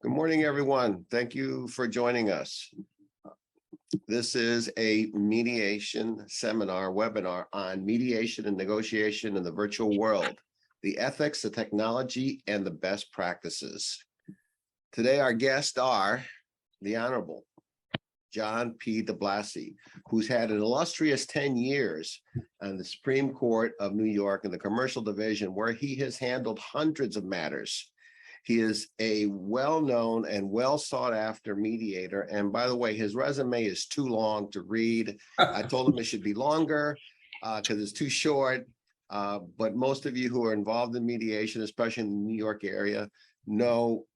Good morning, everyone. Thank you for joining us. This is a mediation seminar webinar on mediation and negotiation in the virtual world, the ethics, the technology, and the best practices. Today, our guests are the Honorable John P. DiBlasi, who's had an illustrious 10 years on the Supreme Court of New York in the Commercial Division, where he has handled hundreds of matters. He is a well-known and well-sought-after mediator. And by the way, his resume is too long to read. I told him it should be longer because it's too short. But most of you who are involved in mediation, especially in the New York area, know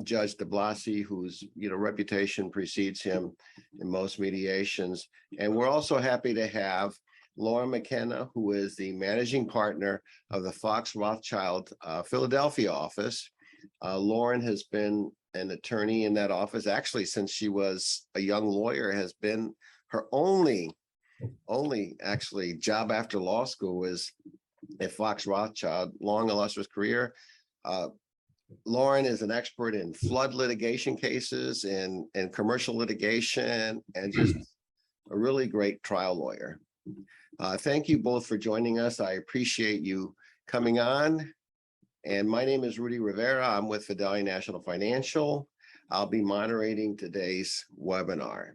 Judge DiBlasi, whose reputation precedes him in most mediations. And we're also happy to have Lauren McKenna, who is the managing partner of the Fox Rothschild Philadelphia office. Lauren has been an attorney in that office actually since she was a young lawyer, has been her only actually job after law school is at Fox Rothschild, long illustrious career. Lauren is an expert in flood litigation cases and commercial litigation and just a really great trial lawyer. Thank you both for joining us. I appreciate you coming on. And my name is Rodolfo Rivera. I'm with Fidelity National Financial. I'll be moderating today's webinar.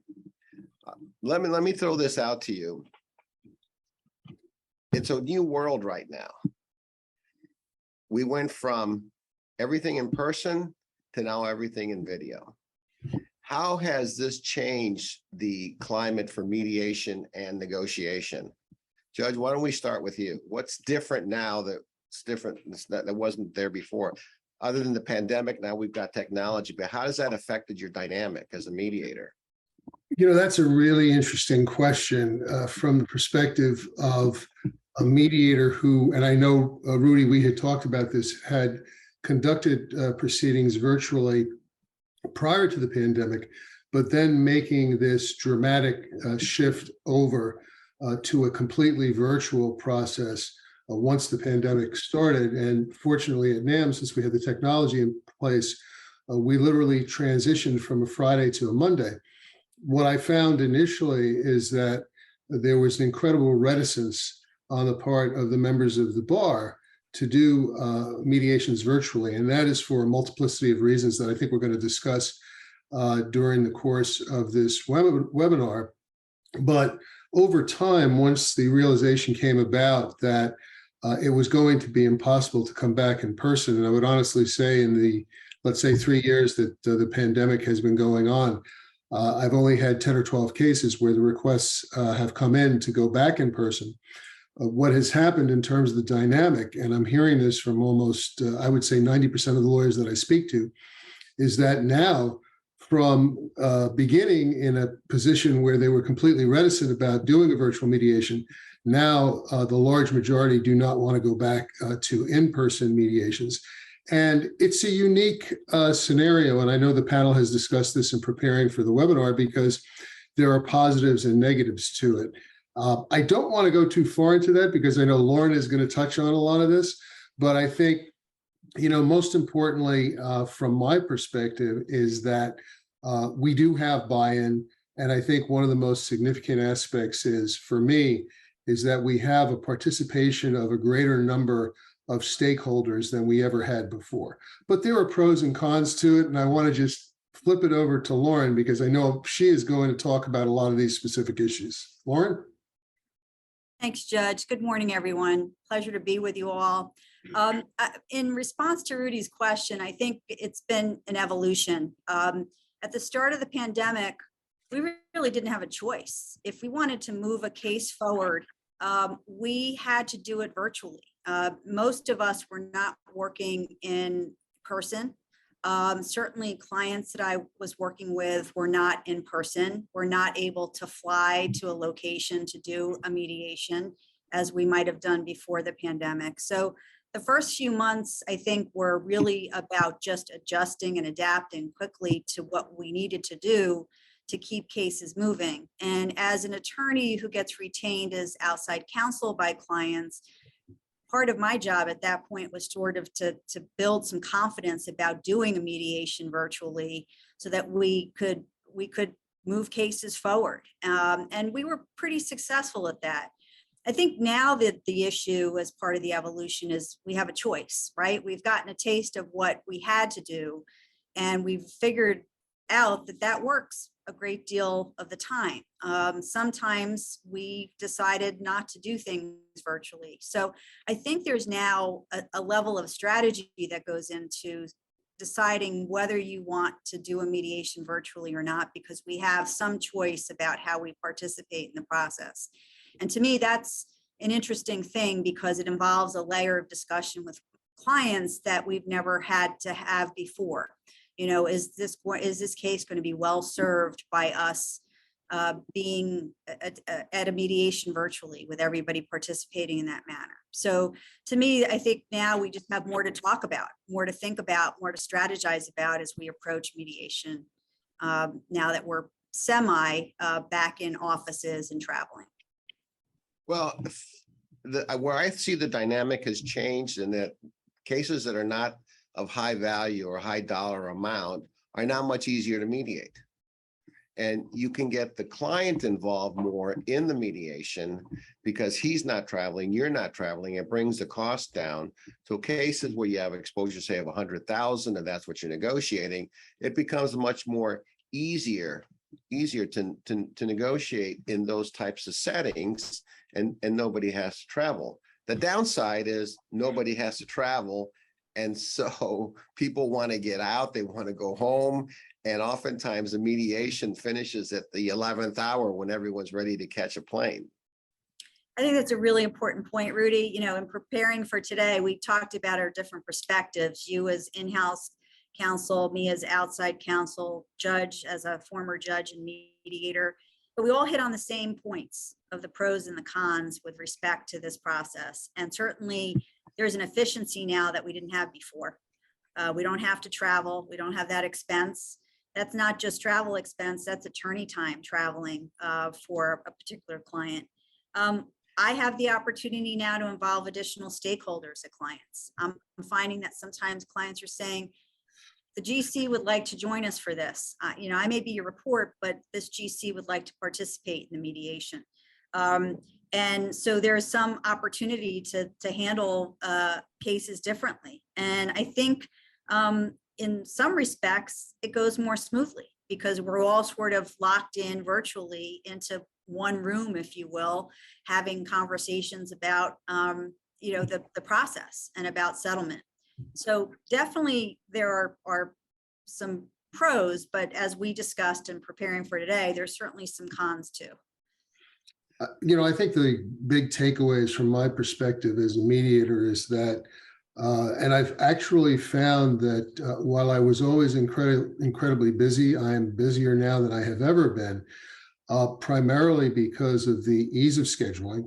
Let me throw this out to you. It's a new world right now. We went from everything in person to now everything in video. How has this changed the climate for mediation and negotiation? Judge, why don't we start with you? What's different now that's different that wasn't there before? Other than the pandemic, now we've got technology, but how has that affected your dynamic as a mediator? That's a really interesting question from the perspective of a mediator who, and I know, Rudy, we had talked about this, had conducted proceedings virtually prior to the pandemic, but then making this dramatic shift over to a completely virtual process once the pandemic started. And fortunately at NAM, since we had the technology in place, we literally transitioned from a Friday to a Monday. What I found initially is that there was an incredible reticence on the part of the members of the bar to do mediations virtually. And that is for a multiplicity of reasons that I think we're going to discuss during the course of this webinar. But over time, once the realization came about that it was going to be impossible to come back in person, and I would honestly say in the, let's say, 3 years that the pandemic has been going on, I've only had 10 or 12 cases where the requests have come in to go back in person. What has happened in terms of the dynamic, and I'm hearing this from almost, I would say 90% of the lawyers that I speak to, is that now from beginning in a position where they were completely reticent about doing a virtual mediation, now the large majority do not want to go back to in-person mediations. And it's a unique scenario, and I know the panel has discussed this in preparing for the webinar because there are positives and negatives to it. I don't want to go too far into that because I know Lauren is going to touch on a lot of this, but I think, most importantly, from my perspective, is that we do have buy-in. And I think one of the most significant aspects is, for me, is that we have a participation of a greater number of stakeholders than we ever had before. But there are pros and cons to it. And I want to just flip it over to Lauren because I know she is going to talk about a lot of these specific issues. Lauren? Thanks, Judge. Good morning, everyone. Pleasure to be with you all. In response to Rudy's question, I think it's been an evolution. At the start of the pandemic, we really didn't have a choice. If we wanted to move a case forward, we had to do it virtually. Most of us were not working in person. Certainly clients that I was working with were not in person, were not able to fly to a location to do a mediation as we might have done before the pandemic. So the first few months, I think, were really about just adjusting and adapting quickly to what we needed to do to keep cases moving. And as an attorney who gets retained as outside counsel by clients, part of my job at that point was sort of to build some confidence about doing a mediation virtually so that we could move cases forward. And we were pretty successful at that. I think now that the issue as part of the evolution is we have a choice, right? We've gotten a taste of what we had to do, and we've figured out that that works a great deal of the time. Sometimes we decided not to do things virtually. So I think there's now a level of strategy that goes into deciding whether you want to do a mediation virtually or not, because we have some choice about how we participate in the process. And to me, that's an interesting thing because it involves a layer of discussion with clients that we've never had to have before. You know, is this case going to be well served by us being at a mediation virtually with everybody participating in that manner? So to me, I think now we just have more to talk about, more to think about, more to strategize about as we approach mediation now that we're back in offices and traveling. Well, where I see the dynamic has changed in that cases that are not of high value or high dollar amount are now much easier to mediate. And you can get the client involved more in the mediation because he's not traveling, you're not traveling. It brings the cost down. So cases where you have exposure, say, of 100,000, and that's what you're negotiating, it becomes much more easier to negotiate in those types of settings, and nobody has to travel. The downside is nobody has to travel. And so people want to get out, they want to go home. And oftentimes the mediation finishes at the 11th hour when everyone's ready to catch a plane. I think that's a really important point, Rudy. You know, in preparing for today, we talked about our different perspectives. You as in-house counsel, me as outside counsel, judge as a former judge and mediator. But we all hit on the same points of the pros and the cons with respect to this process. And certainly there's an efficiency now that we didn't have before. We don't have to travel. We don't have that expense. That's not just travel expense, that's attorney time traveling for a particular client. I have the opportunity now to involve additional stakeholders at clients. I'm finding that sometimes clients are saying, the GC would like to join us for this. You know, I may be your report, but this GC would like to participate in the mediation. And so there's some opportunity to handle cases differently. And I think in some respects, it goes more smoothly because we're all sort of locked in virtually into one room, if you will, having conversations about, you know, the process and about settlement. So definitely there are some pros, but as we discussed in preparing for today, there's certainly some cons too. You know, I think the big takeaways from my perspective as a mediator is that, and I've actually found that while I was always incredibly busy, I am busier now than I have ever been, primarily because of the ease of scheduling,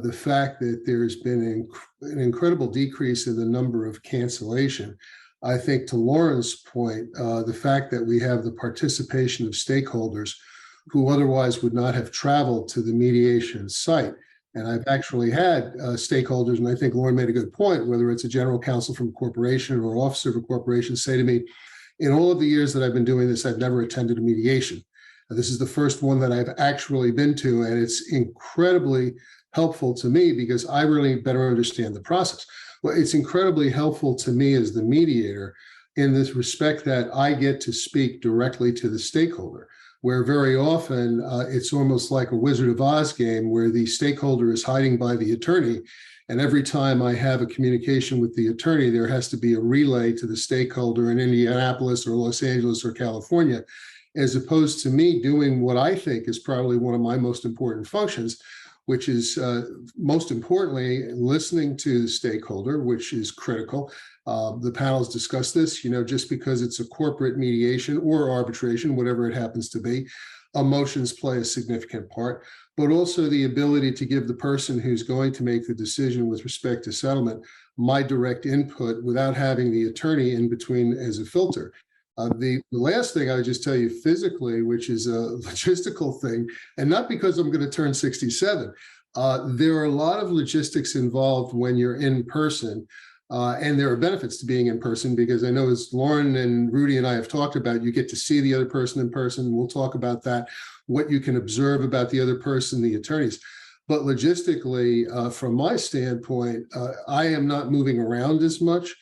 the fact that there's been an incredible decrease in the number of cancellation. I think to Lauren's point, the fact that we have the participation of stakeholders who otherwise would not have traveled to the mediation site. And I've actually had stakeholders, and I think Lauren made a good point, whether it's a general counsel from a corporation or officer of a corporation, say to me, in all of the years that I've been doing this, I've never attended a mediation. This is the first one that I've actually been to, and it's incredibly helpful to me because I really better understand the process. Well, it's incredibly helpful to me as the mediator in this respect that I get to speak directly to the stakeholder, where very often it's almost like a Wizard of Oz game where the stakeholder is hiding by the attorney. And every time I have a communication with the attorney, there has to be a relay to the stakeholder in Indianapolis or Los Angeles or California, as opposed to me doing what I think is probably one of my most important functions, which is most importantly, listening to the stakeholder, which is critical. The panels discussed this, you know, just because it's a corporate mediation or arbitration, whatever it happens to be, emotions play a significant part, but also the ability to give the person who's going to make the decision with respect to settlement my direct input without having the attorney in between as a filter. The last thing I would just tell you physically, which is a logistical thing, and not because I'm going to turn 67, There are a lot of logistics involved when you're in person. And there are benefits to being in person, because I know, as Lauren and Rudy and I have talked about, you get to see the other person in person. We'll talk about that, what you can observe about the other person, the attorneys. But logistically, from my standpoint, I am not moving around as much.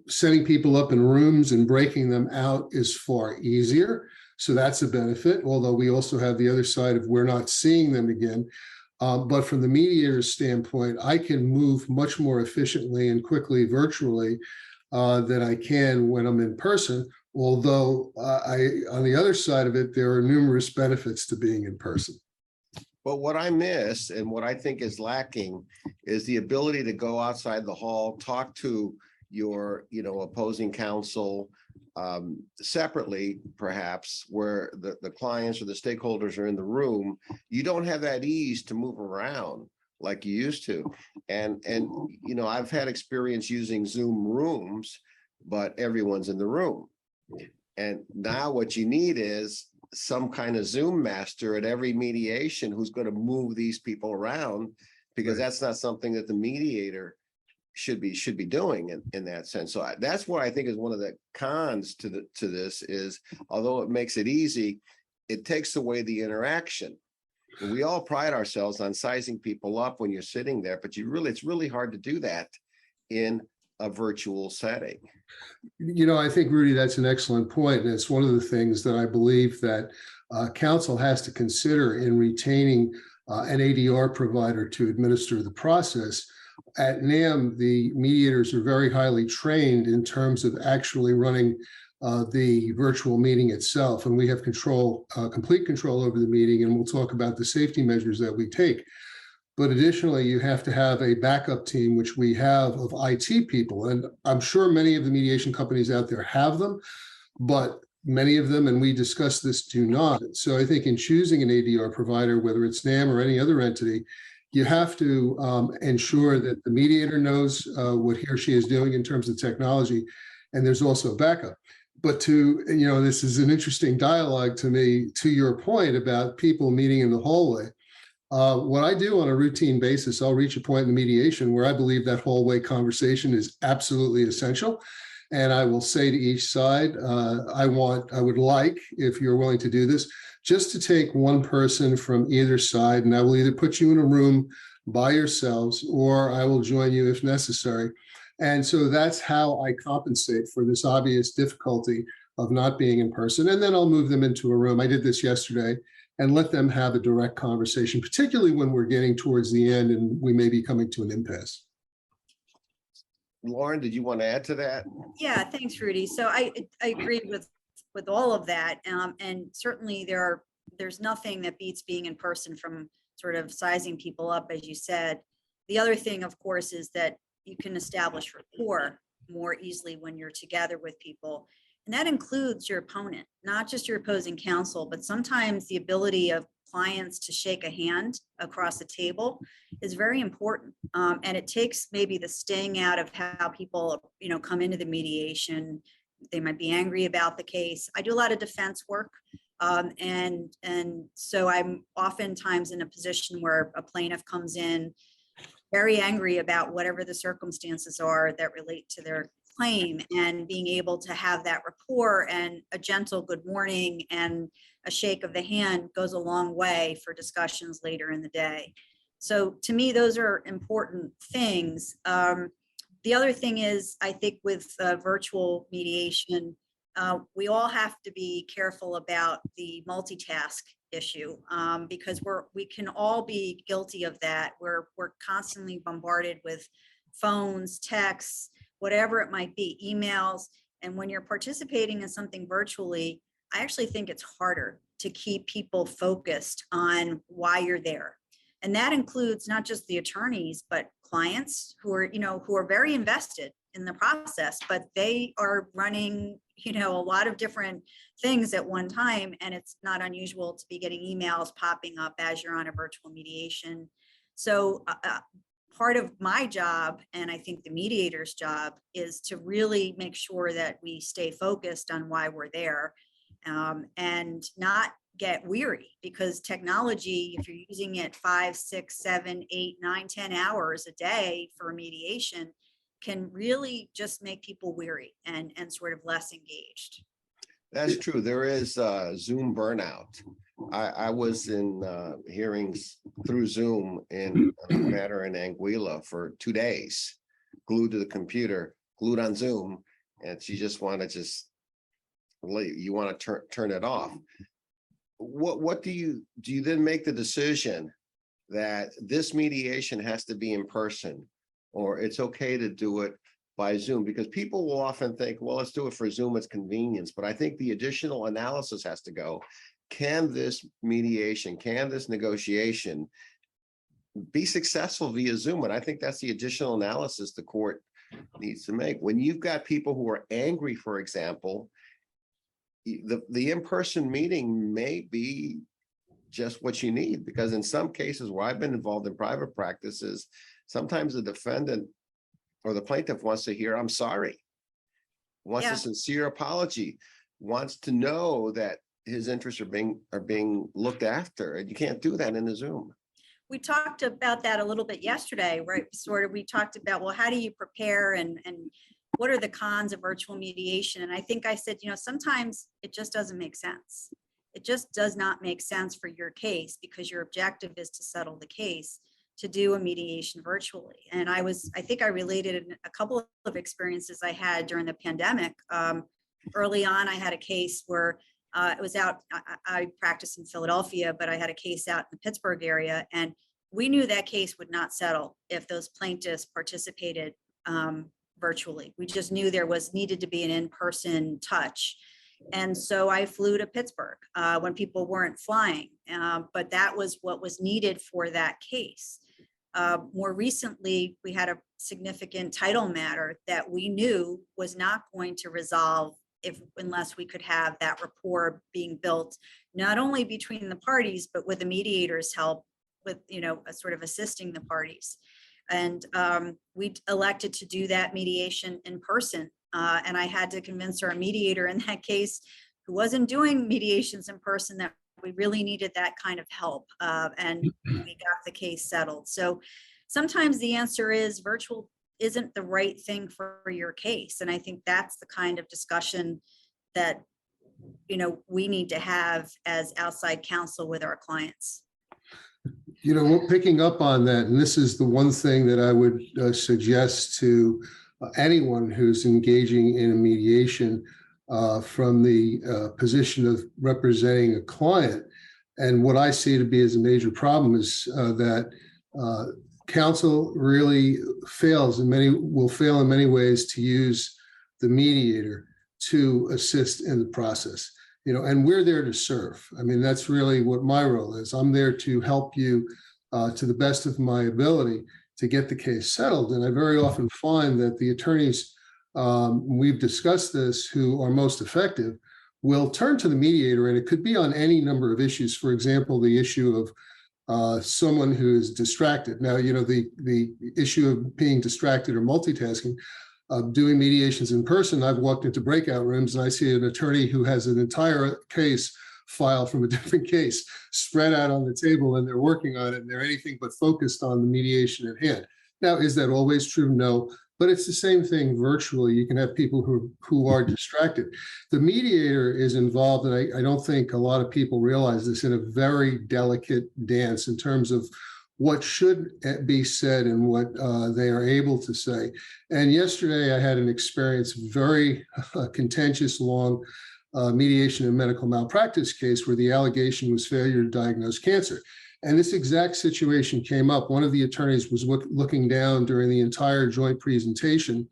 Setting people up in rooms and breaking them out is far easier. So that's a benefit, although we also have the other side of we're not seeing them again. But from the mediator's standpoint, I can move much more efficiently and quickly virtually than I can when I'm in person. Although on the other side of it, there are numerous benefits to being in person. But what I miss and what I think is lacking is the ability to go outside the hall, talk to your, opposing counsel separately, perhaps, where the clients or the stakeholders are in the room. You don't have that ease to move around like you used to. And I've had experience using Zoom rooms, but everyone's in the room. And now what you need is some kind of Zoom master at every mediation who's going to move these people around, because that's not something that the mediator should be doing in that sense. So that's what I think is one of the cons to this is, although it makes it easy, it takes away the interaction. And we all pride ourselves on sizing people up when you're sitting there, but it's really hard to do that in a virtual setting. I think, Rudy, that's an excellent point. And it's one of the things that I believe that counsel has to consider in retaining an ADR provider to administer the process. At NAM, the mediators are very highly trained in terms of actually running the virtual meeting itself. And we have complete control over the meeting. And we'll talk about the safety measures that we take. But additionally, you have to have a backup team, which we have, of IT people. And I'm sure many of the mediation companies out there have them, but many of them, and we discussed this, do not. So I think in choosing an ADR provider, whether it's NAM or any other entity, you have to ensure that the mediator knows what he or she is doing in terms of technology, and there's also backup. But this is an interesting dialogue to me, to your point about people meeting in the hallway. What I do on a routine basis, I'll reach a point in the mediation where I believe that hallway conversation is absolutely essential. And I will say to each side, I would like, if you're willing to do this, just to take one person from either side, and I will either put you in a room by yourselves, or I will join you if necessary. And so that's how I compensate for this obvious difficulty of not being in person. And then I'll move them into a room. I did this yesterday, and let them have a direct conversation, particularly when we're getting towards the end and we may be coming to an impasse. Lauren, did you want to add to that? Yeah, thanks, Rudy. So I agree with all of that. And certainly there's nothing that beats being in person from sort of sizing people up, as you said. The other thing, of course, is that you can establish rapport more easily when you're together with people. And that includes your opponent, not just your opposing counsel, but sometimes the ability of clients to shake a hand across the table is very important. And it takes maybe the sting out of how people, come into the mediation. They might be angry about the case. I do a lot of defense work. And so I'm oftentimes in a position where a plaintiff comes in very angry about whatever the circumstances are that relate to their claim, and being able to have that rapport and a gentle good morning and a shake of the hand goes a long way for discussions later in the day. So to me, those are important things. The other thing is, I think with virtual mediation, we all have to be careful about the multitask issue, because we can all be guilty of that. We're constantly bombarded with phones, texts, whatever it might be, emails. And when you're participating in something virtually, I actually think it's harder to keep people focused on why you're there. And that includes not just the attorneys, but clients who are very invested in the process, but they are running, a lot of different things at one time. And it's not unusual to be getting emails popping up as you're on a virtual mediation. So part of my job, and I think the mediator's job, is to really make sure that we stay focused on why we're there, and not get weary, because technology, if you're using it 5, 6, 7, 8, 9, 10 hours a day for mediation, can really just make people weary and sort of less engaged. That's true. There is Zoom burnout. I was in hearings through Zoom in a matter in Anguilla for 2 days, glued to the computer, glued on Zoom, and she just want to you want to turn it off. What do you then make the decision that this mediation has to be in person, or it's okay to do it by Zoom? Because people will often think, well, let's do it for Zoom, it's convenience. But I think the additional analysis has to go. Can this mediation, can this negotiation be successful via Zoom? And I think that's the additional analysis the court needs to make. When you've got people who are angry, for example, the in-person meeting may be just what you need, because in some cases where I've been involved in private practices, sometimes the defendant or the plaintiff wants to hear, I'm sorry, wants a sincere apology, wants to know that his interests are being looked after, and you can't do that in a Zoom. We talked about that a little bit yesterday, right? We talked about, well, how do you prepare and what are the cons of virtual mediation? And I think I said, sometimes it just doesn't make sense. It just does not make sense for your case, because your objective is to settle the case, to do a mediation virtually. And I think I related a couple of experiences I had during the pandemic. Early on, I had a case where it was out, I practiced in Philadelphia, but I had a case out in the Pittsburgh area, and we knew that case would not settle if those plaintiffs participated virtually. We just knew there needed to be an in-person touch. And so I flew to Pittsburgh when people weren't flying, but that was what was needed for that case. More recently, we had a significant title matter that we knew was not going to resolve unless we could have that rapport being built, not only between the parties, but with the mediator's help, with sort of assisting the parties. And we elected to do that mediation in person. And I had to convince our mediator in that case, who wasn't doing mediations in person, that we really needed that kind of help. And we got the case settled. So sometimes the answer is virtual isn't the right thing for your case. And I think that's the kind of discussion that, we need to have as outside counsel with our clients. Picking up on that, and this is the one thing that I would suggest to anyone who's engaging in a mediation from the position of representing a client. And what I see to be as a major problem is that counsel really will fail in many ways to use the mediator to assist in the process. And we're there to serve. I mean, that's really what my role is. I'm there to help you to the best of my ability to get the case settled. And I very often find that the attorneys, we've discussed this, who are most effective, will turn to the mediator, and it could be on any number of issues. For example, the issue of someone who is distracted. Now, the issue of being distracted or multitasking, doing mediations in person, I've walked into breakout rooms and I see an attorney who has an entire case file from a different case spread out on the table, and they're working on it, and they're anything but focused on the mediation at hand. Now, is that always true? No, but it's the same thing virtually. You can have people who are distracted. The mediator is involved, and I don't think a lot of people realize this, in a very delicate dance in terms of what should be said and what they are able to say. And yesterday I had an experience, very contentious, long mediation and medical malpractice case where the allegation was failure to diagnose cancer. And this exact situation came up. One of the attorneys was looking down during the entire joint presentation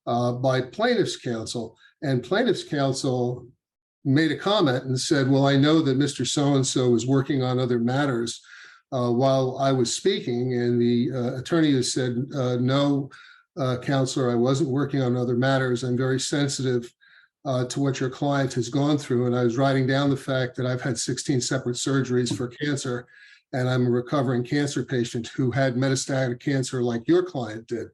by plaintiff's counsel, and plaintiff's counsel made a comment and said, well, I know that Mr. So-and-so is working on other matters while I was speaking. And the attorney has said, no, counselor, I wasn't working on other matters. I'm very sensitive to what your client has gone through. And I was writing down the fact that I've had 16 separate surgeries for cancer, and I'm a recovering cancer patient who had metastatic cancer like your client did.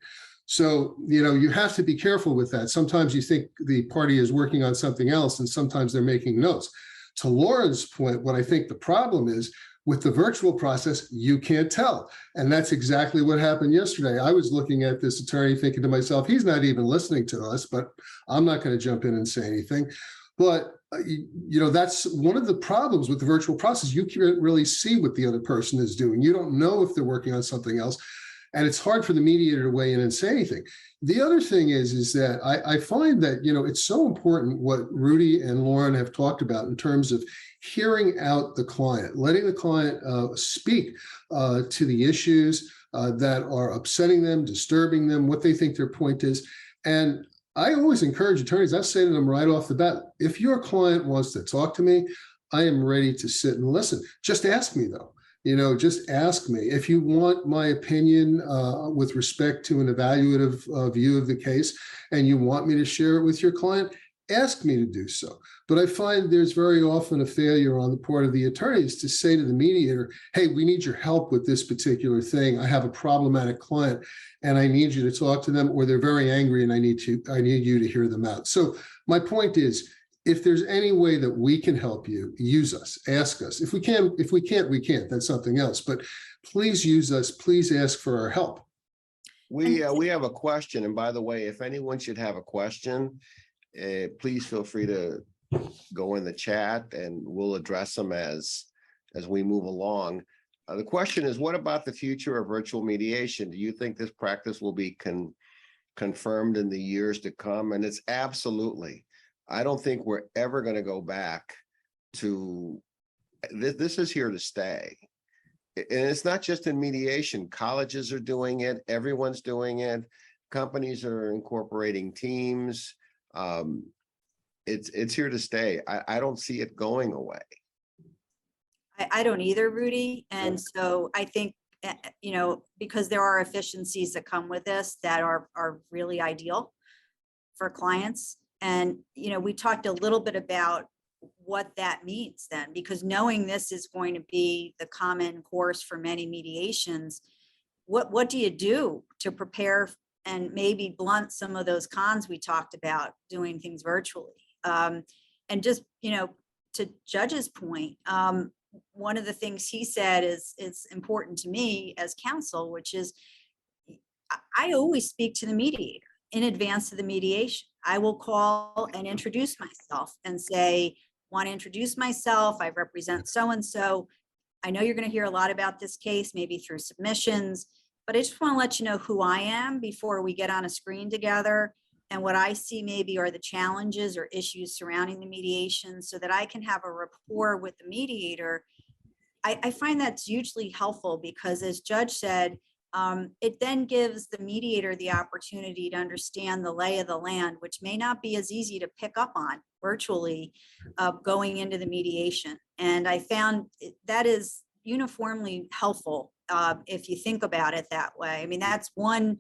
So, you have to be careful with that. Sometimes you think the party is working on something else, and sometimes they're making notes. To Lauren's point, what I think the problem is with the virtual process, you can't tell. And that's exactly what happened yesterday. I was looking at this attorney thinking to myself, he's not even listening to us, but I'm not going to jump in and say anything. But, that's one of the problems with the virtual process. You can't really see what the other person is doing. You don't know if they're working on something else. And it's hard for the mediator to weigh in and say anything. The other thing is that I find that, it's so important what Rudy and Lauren have talked about in terms of hearing out the client, letting the client speak to the issues that are upsetting them, disturbing them, what they think their point is. And I always encourage attorneys, I say to them right off the bat, if your client wants to talk to me, I am ready to sit and listen. Just ask me though. Just ask me. If you want my opinion with respect to an evaluative view of the case, and you want me to share it with your client, ask me to do so. But I find there's very often a failure on the part of the attorneys to say to the mediator, hey, we need your help with this particular thing. I have a problematic client and I need you to talk to them, or they're very angry and I need you to hear them out. So my point is, if there's any way that we can help you, use us, ask us. If we can't, we can't. That's something else. But please use us. Please ask for our help. We have a question. And by the way, if anyone should have a question, please feel free to go in the chat and we'll address them as we move along. The question is, what about the future of virtual mediation? Do you think this practice will be confirmed in the years to come? And it's absolutely. I don't think we're ever going to go back to this. This is here to stay. And it's not just in mediation. Colleges are doing it. Everyone's doing it. Companies are incorporating teams. It's here to stay. I don't see it going away. I don't either, Rudy. And so I think, because there are efficiencies that come with this that are really ideal for clients. And, we talked a little bit about what that means then, because knowing this is going to be the common course for many mediations, what do you do to prepare and maybe blunt some of those cons we talked about doing things virtually? And just, to Judge's point, one of the things he said is important to me as counsel, which is I always speak to the mediator in advance of the mediation. I will call and introduce myself and say, want to introduce myself. I represent so-and-so. I know you're going to hear a lot about this case, maybe through submissions, but I just want to let you know who I am before we get on a screen together, and what I see maybe are the challenges or issues surrounding the mediation so that I can have a rapport with the mediator. I find that's hugely helpful because, as Judge said, it then gives the mediator the opportunity to understand the lay of the land, which may not be as easy to pick up on virtually going into the mediation. And I found that is uniformly helpful if you think about it that way. I mean, that's one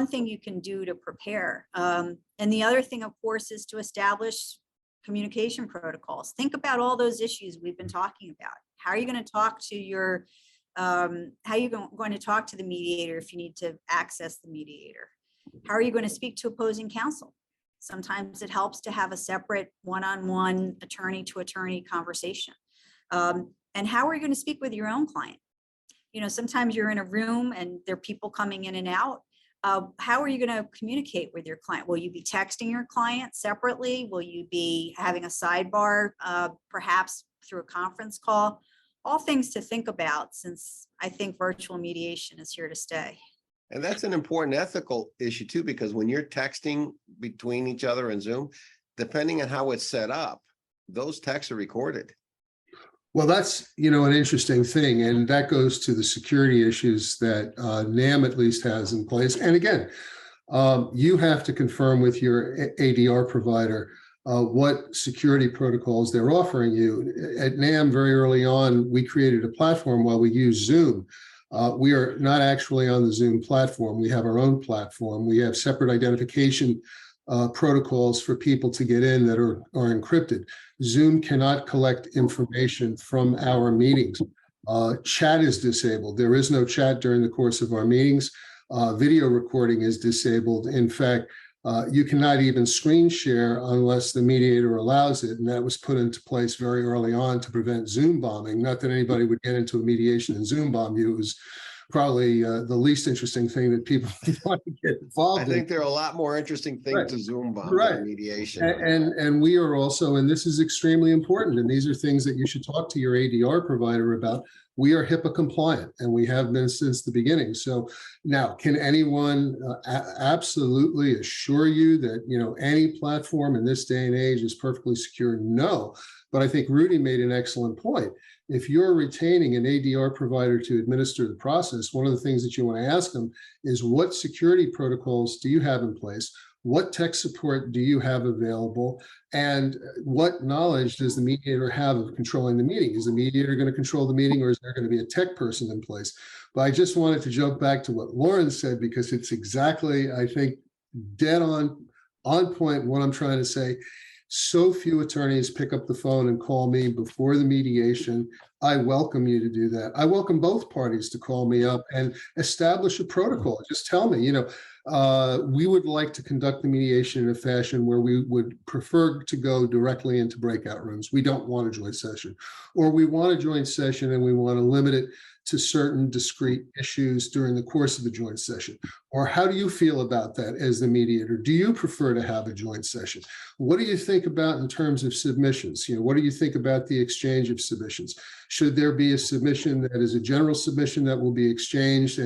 thing you can do to prepare. And the other thing, of course, is to establish communication protocols. Think about all those issues we've been talking about. How are you going to talk to your how are you going to talk to the mediator if you need to access the mediator? How are you going to speak to opposing counsel? Sometimes it helps to have a separate one-on-one attorney-to-attorney conversation. And how are you going to speak with your own client? Sometimes you're in a room and there are people coming in and out. How are you going to communicate with your client? Will you be texting your client separately? Will you be having a sidebar, perhaps through a conference call? All things to think about, since I think virtual mediation is here to stay. And that's an important ethical issue too, because when you're texting between each other in Zoom, depending on how it's set up, those texts are recorded. Well, that's, an interesting thing. And that goes to the security issues that NAM at least has in place. And again, you have to confirm with your ADR provider what security protocols they're offering you. At NAM, very early on, we created a platform while we use Zoom. We are not actually on the Zoom platform. We have our own platform. We have separate identification protocols for people to get in that are encrypted. Zoom cannot collect information from our meetings. Chat is disabled. There is no chat during the course of our meetings. Video recording is disabled. In fact, You cannot even screen share unless the mediator allows it. And that was put into place very early on to prevent Zoom bombing. Not that anybody would get into a mediation and Zoom bomb you. It was probably the least interesting thing that people want to get involved I in. think there are a lot more interesting things Right. to Zoom bomb Right. than mediation. And we are also, and this is extremely important, and these are things that you should talk to your ADR provider about. We are HIPAA compliant, and we have been since the beginning. So now, can anyone absolutely assure you that, you know, any platform in this day and age is perfectly secure? No, but I think Rudy made an excellent point. If you're retaining an ADR provider to administer the process, one of the things that you want to ask them is, what security protocols do you have in place? What tech support do you have available? And what knowledge does the mediator have of controlling the meeting? Is the mediator going to control the meeting, or is there going to be a tech person in place? But I just wanted to jump back to what Lauren said, because it's exactly, I think, dead on point what I'm trying to say. So few attorneys pick up the phone and call me before the mediation. I welcome you to do that. I welcome both parties to call me up and establish a protocol. Just tell me, you know, we would like to conduct the mediation in a fashion where we would prefer to go directly into breakout rooms. We don't want a joint session, or we want a joint session and we want to limit it to certain discrete issues during the course of the joint session. Or how do you feel about that as the mediator? Do you prefer to have a joint session? What do you think about in terms of submissions? You know, what do you think about the exchange of submissions? Should there be a submission that is a general submission that will be exchanged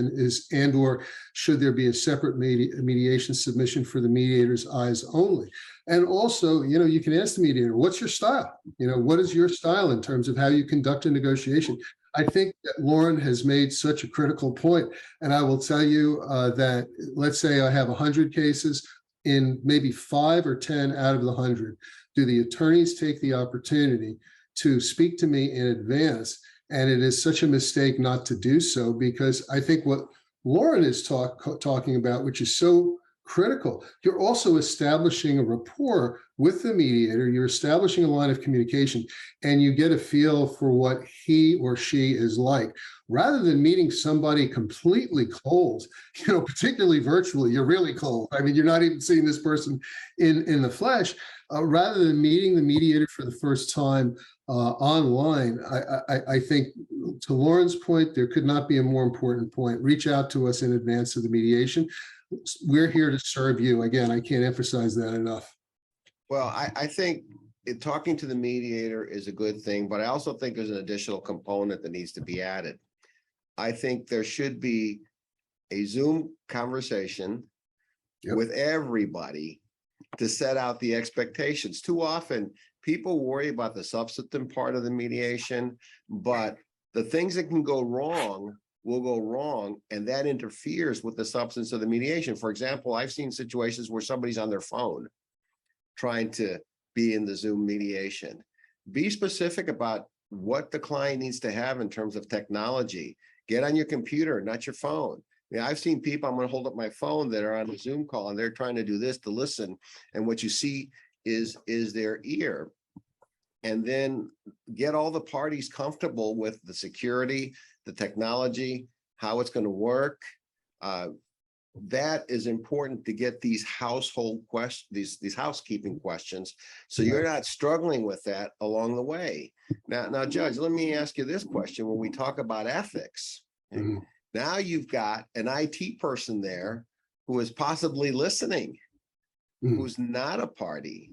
or should there be a separate mediation submission for the mediator's eyes only? And also, you know, you can ask the mediator, what's your style? You know, what is your style in terms of how you conduct a negotiation? I think that Lauren has made such a critical point. And I will tell you that, let's say I have 100 cases, in maybe 5 or 10 out of the 100, do the attorneys take the opportunity to speak to me in advance? And it is such a mistake not to do so, because I think what Lauren is talking about, which is so critical, you're also establishing a rapport with the mediator. You're establishing a line of communication, and you get a feel for what he or she is like, rather than meeting somebody completely cold, you know, particularly virtually. You're really cold. I mean, you're not even seeing this person in the flesh. Rather than meeting the mediator for the first time online, I think, to Lauren's point, there could not be a more important point. Reach out to us in advance of the mediation. We're here to serve you. Again, I can't emphasize that enough. Well, I think talking to the mediator is a good thing, but I also think there's an additional component that needs to be added. I think there should be a Zoom conversation with everybody to set out the expectations. Too often, people worry about the substantive part of the mediation, but the things that can go wrong will go wrong, and that interferes with the substance of the mediation. For example, I've seen situations where somebody's on their phone trying to be in the Zoom mediation. Be specific about what the client needs to have in terms of technology. Get on your computer, not your phone. I mean, I've seen people, I'm going to hold up my phone, that are on a Zoom call and they're trying to do this to listen. And what you see is their ear. And then get all the parties comfortable with the security, the technology, how it's going to work. That is important to get these household questions, these housekeeping questions, so you're not struggling with that along the way. Now, Judge, let me ask you this question. When we talk about ethics, now you've got an IT person there who is possibly listening, who's not a party.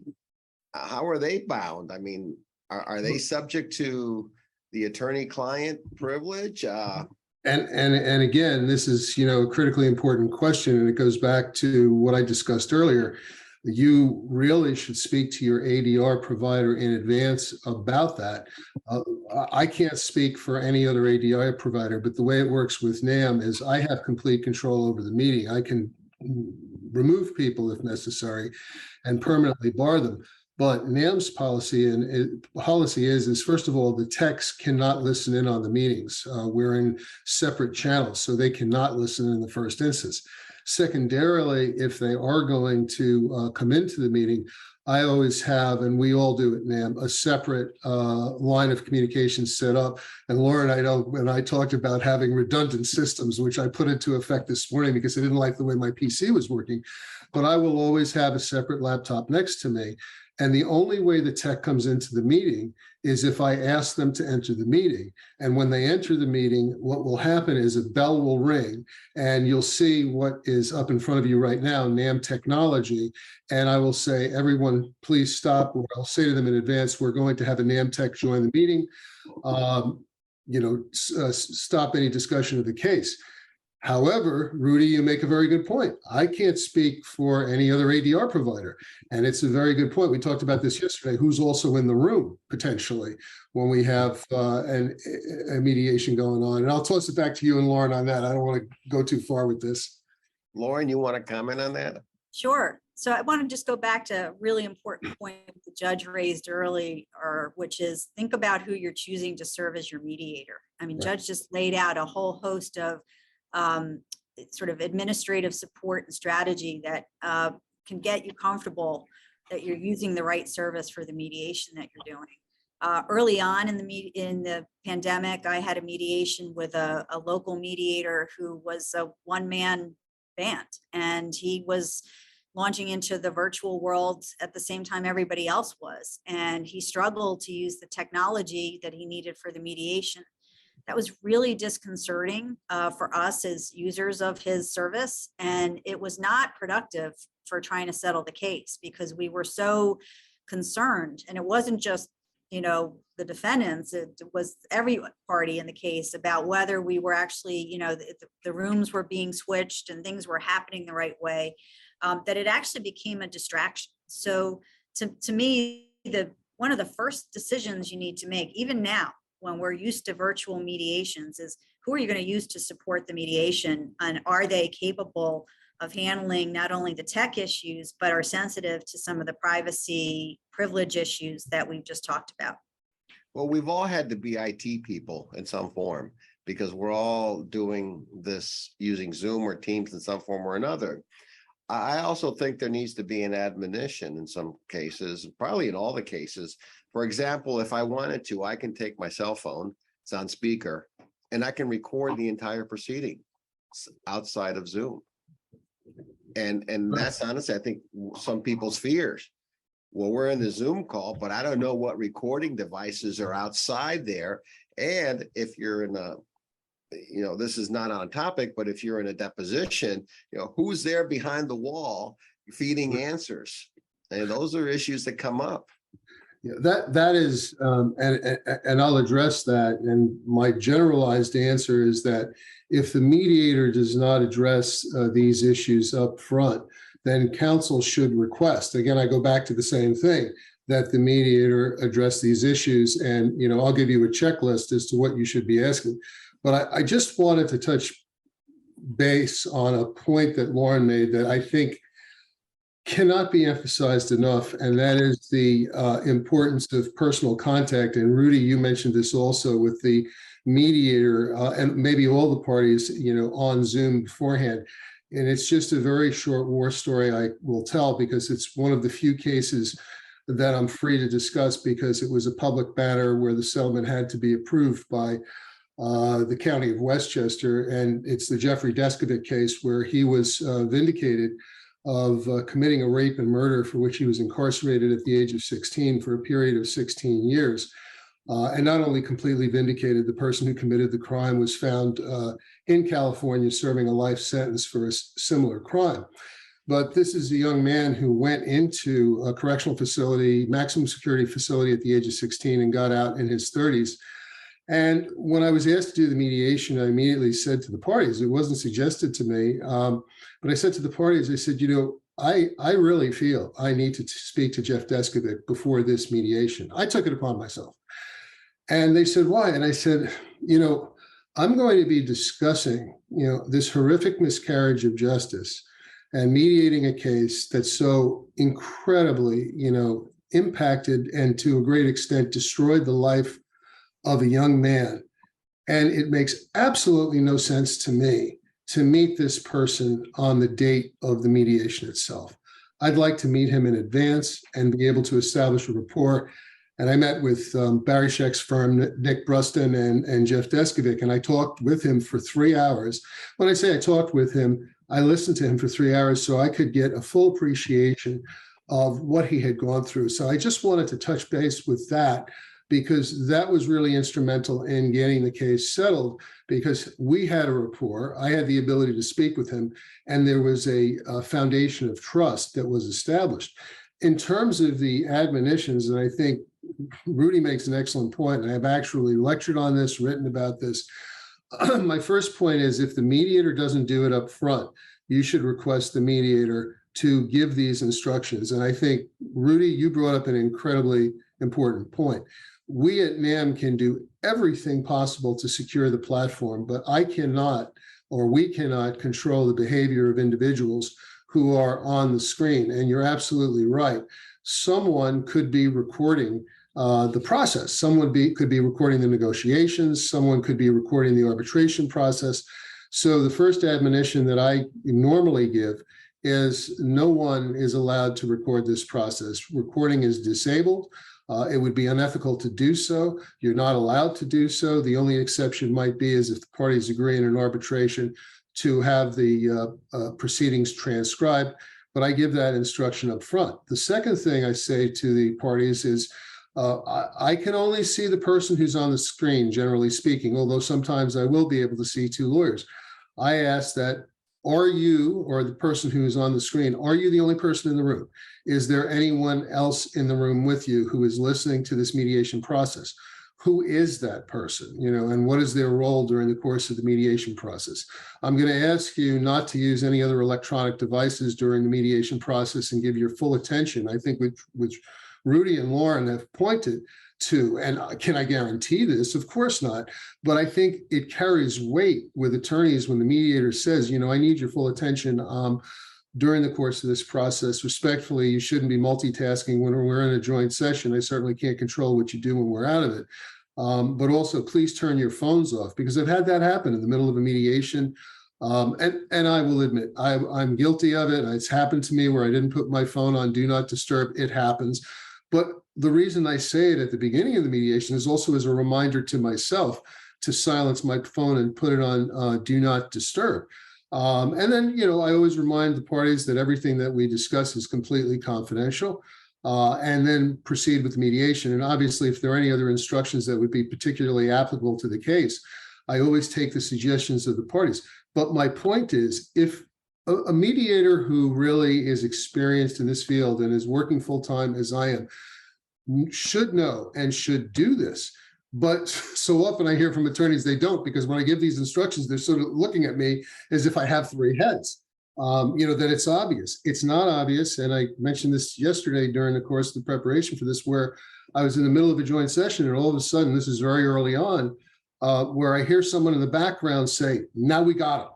How are they bound? I mean, are they subject to the attorney-client privilege? And again, this is, you know, a critically important question, and it goes back to what I discussed earlier. You really should speak to your ADR provider in advance about that. I can't speak for any other ADR provider, but the way it works with NAM is I have complete control over the meeting. I can remove people if necessary and permanently bar them. But NAM's policy is first of all, the techs cannot listen in on the meetings. We're in separate channels, so they cannot listen in the first instance. Secondarily, if they are going to come into the meeting, I always have, and we all do at NAM, a separate line of communication set up. And Lauren, I know when I talked about having redundant systems, which I put into effect this morning because I didn't like the way my PC was working, but I will always have a separate laptop next to me. And the only way the tech comes into the meeting is if I ask them to enter the meeting. And when they enter the meeting, what will happen is a bell will ring and you'll see what is up in front of you right now, NAM technology. And I will say, everyone, please stop. Or I'll say to them in advance, we're going to have a NAM tech join the meeting. Stop any discussion of the case. However, Rudy, you make a very good point. I can't speak for any other ADR provider. And it's a very good point. We talked about this yesterday, who's also in the room potentially when we have a mediation going on. And I'll toss it back to you and Lauren on that. I don't want to go too far with this. Lauren, you want to comment on that? Sure. So I want to just go back to a really important point the judge raised earlier, which is think about who you're choosing to serve as your mediator. I mean, Judge just laid out a whole host of sort of administrative support and strategy that can get you comfortable that you're using the right service for the mediation that you're doing. Early on in the pandemic, I had a mediation with a local mediator who was a one-man band, and he was launching into the virtual world at the same time everybody else was, and he struggled to use the technology that he needed for the mediation. That was really disconcerting for us as users of his service. And it was not productive for trying to settle the case because we were so concerned. And it wasn't just, the defendants, it was every party in the case about whether we were actually, the rooms were being switched and things were happening the right way, that it actually became a distraction. So to me, one of the first decisions you need to make, even now, when we're used to virtual mediations, is who are you going to use to support the mediation, and are they capable of handling not only the tech issues, but are sensitive to some of the privacy privilege issues that we've just talked about? Well, we've all had to be IT people in some form because we're all doing this using Zoom or Teams in some form or another. I also think there needs to be an admonition in some cases, probably in all the cases. For example, if I wanted to, I can take my cell phone, it's on speaker, and I can record the entire proceeding outside of Zoom. And that's honestly, I think, some people's fears. Well, we're in the Zoom call, but I don't know what recording devices are outside there. And if you're in a, this is not on topic, but if you're in a deposition, who's there behind the wall feeding answers? And those are issues that come up. Yeah, that is, and I'll address that. And my generalized answer is that if the mediator does not address these issues up front, then counsel should request. Again, I go back to the same thing, that the mediator address these issues. And, I'll give you a checklist as to what you should be asking. But I just wanted to touch base on a point that Lauren made that I think cannot be emphasized enough, and that is the importance of personal contact. And Rudy, you mentioned this also with the mediator and maybe all the parties, on Zoom beforehand. And it's just a very short war story I will tell, because it's one of the few cases that I'm free to discuss, because it was a public matter where the settlement had to be approved by the County of Westchester. And it's the Jeffrey Deskovic case, where he was vindicated of committing a rape and murder for which he was incarcerated at the age of 16 for a period of 16 years. And not only completely vindicated, the person who committed the crime was found in California serving a life sentence for a similar crime. But this is a young man who went into a correctional facility, maximum security facility, at the age of 16 and got out in his 30s. And when I was asked to do the mediation, I immediately said to the parties, it wasn't suggested to me, but I said to the parties, I said, I really feel I need to speak to Jeff Deskovic before this mediation. I took it upon myself. And they said, why? And I said, I'm going to be discussing, this horrific miscarriage of justice and mediating a case that's so incredibly, impacted and to a great extent destroyed the life of a young man. And it makes absolutely no sense to me to meet this person on the date of the mediation itself. I'd like to meet him in advance and be able to establish a rapport. And I met with Barry Scheck's firm, Nick Bruston and Jeff Deskovic, and I talked with him for 3 hours. When I say I talked with him, I listened to him for 3 hours so I could get a full appreciation of what he had gone through. So I just wanted to touch base with that because that was really instrumental in getting the case settled, because we had a rapport. I had the ability to speak with him, and there was a foundation of trust that was established. In terms of the admonitions, and I think Rudy makes an excellent point, and I've actually lectured on this, written about this. My first point is, if the mediator doesn't do it up front, you should request the mediator to give these instructions. And I think, Rudy, you brought up an incredibly important point. We at NAM can do everything possible to secure the platform, but I cannot, or we cannot, control the behavior of individuals who are on the screen. And you're absolutely right. Someone could be recording the process. Someone could be recording the negotiations. Someone could be recording the arbitration process. So the first admonition that I normally give is no one is allowed to record this process. Recording is disabled. It would be unethical to do so. You're not allowed to do so. The only exception might be is if the parties agree in an arbitration to have the proceedings transcribed, but I give that instruction up front. The second thing I say to the parties is, I can only see the person who's on the screen, generally speaking, although sometimes I will be able to see two lawyers. I ask that, are you, or the person who's on the screen, are you the only person in the room? Is there anyone else in the room with you who is listening to this mediation process? Who is that person, and what is their role during the course of the mediation process? I'm going to ask you not to use any other electronic devices during the mediation process and give your full attention, I think, which Rudy and Lauren have pointed to. And can I guarantee this? Of course not. But I think it carries weight with attorneys when the mediator says, I need your full attention during the course of this process. Respectfully, you shouldn't be multitasking when we're in a joint session. I certainly can't control what you do when we're out of it. But also, please turn your phones off, because I've had that happen in the middle of a mediation. And I will admit, I'm guilty of it. It's happened to me where I didn't put my phone on Do Not Disturb. It happens. But the reason I say it at the beginning of the mediation is also as a reminder to myself to silence my phone and put it on Do Not Disturb. And then, I always remind the parties that everything that we discuss is completely confidential, and then proceed with mediation. And obviously, if there are any other instructions that would be particularly applicable to the case, I always take the suggestions of the parties. But my point is, if a mediator who really is experienced in this field and is working full-time as I am should know and should do this. But so often I hear from attorneys they don't, because when I give these instructions, they're sort of looking at me as if I have three heads, that it's obvious. It's not obvious. And I mentioned this yesterday during the course of the preparation for this, where I was in the middle of a joint session, and all of a sudden, this is very early on, where I hear someone in the background say, "Now we got him."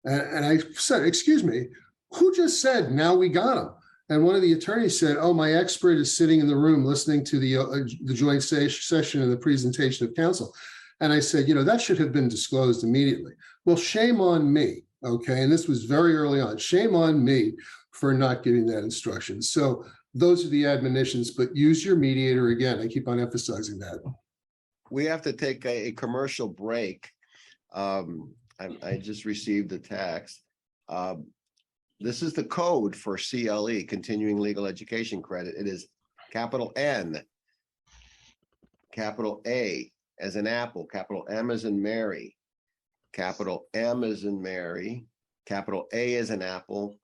And I said, "Excuse me, who just said, 'Now we got him'?" And one of the attorneys said, "Oh, my expert is sitting in the room listening to the joint session and the presentation of counsel." And I said, that should have been disclosed immediately. Well, shame on me. Okay. And this was very early on. Shame on me for not giving that instruction. So those are the admonitions, but use your mediator. Again, I keep on emphasizing that. We have to take a commercial break. I just received a text. This is the code for CLE, Continuing Legal Education Credit. It is capital N, capital A as in Apple, capital M as in Mary, capital M as in Mary, capital A as in Apple,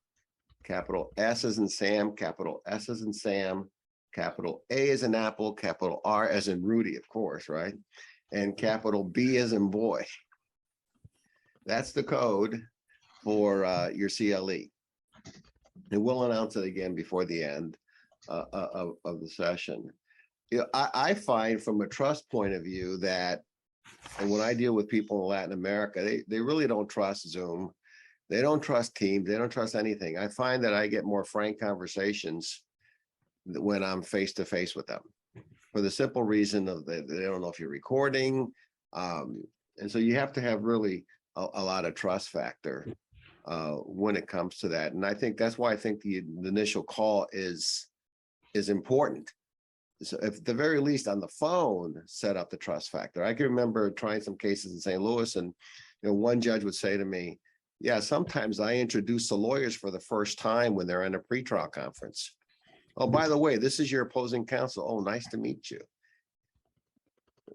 capital S as in Sam, capital S as in Sam, capital A as in Apple, capital R as in Rudy, of course, right? And capital B as in boy. That's the code for your CLE. And we'll announce it again before the end of the session. I find from a trust point of view that, and when I deal with people in Latin America, they really don't trust Zoom. They don't trust Teams. They don't trust anything. I find that I get more frank conversations when I'm face to face with them, for the simple reason of they don't know if you're recording. And so you have to have really a lot of trust factor. when it comes to that. And I think that's why I think the initial call is important. So if at the very least on the phone, set up the trust factor. I can remember trying some cases in St. Louis, and one judge would say to me, yeah, sometimes I introduce the lawyers for the first time when they're in a pretrial conference. Oh, by the way, this is your opposing counsel. Oh, nice to meet you.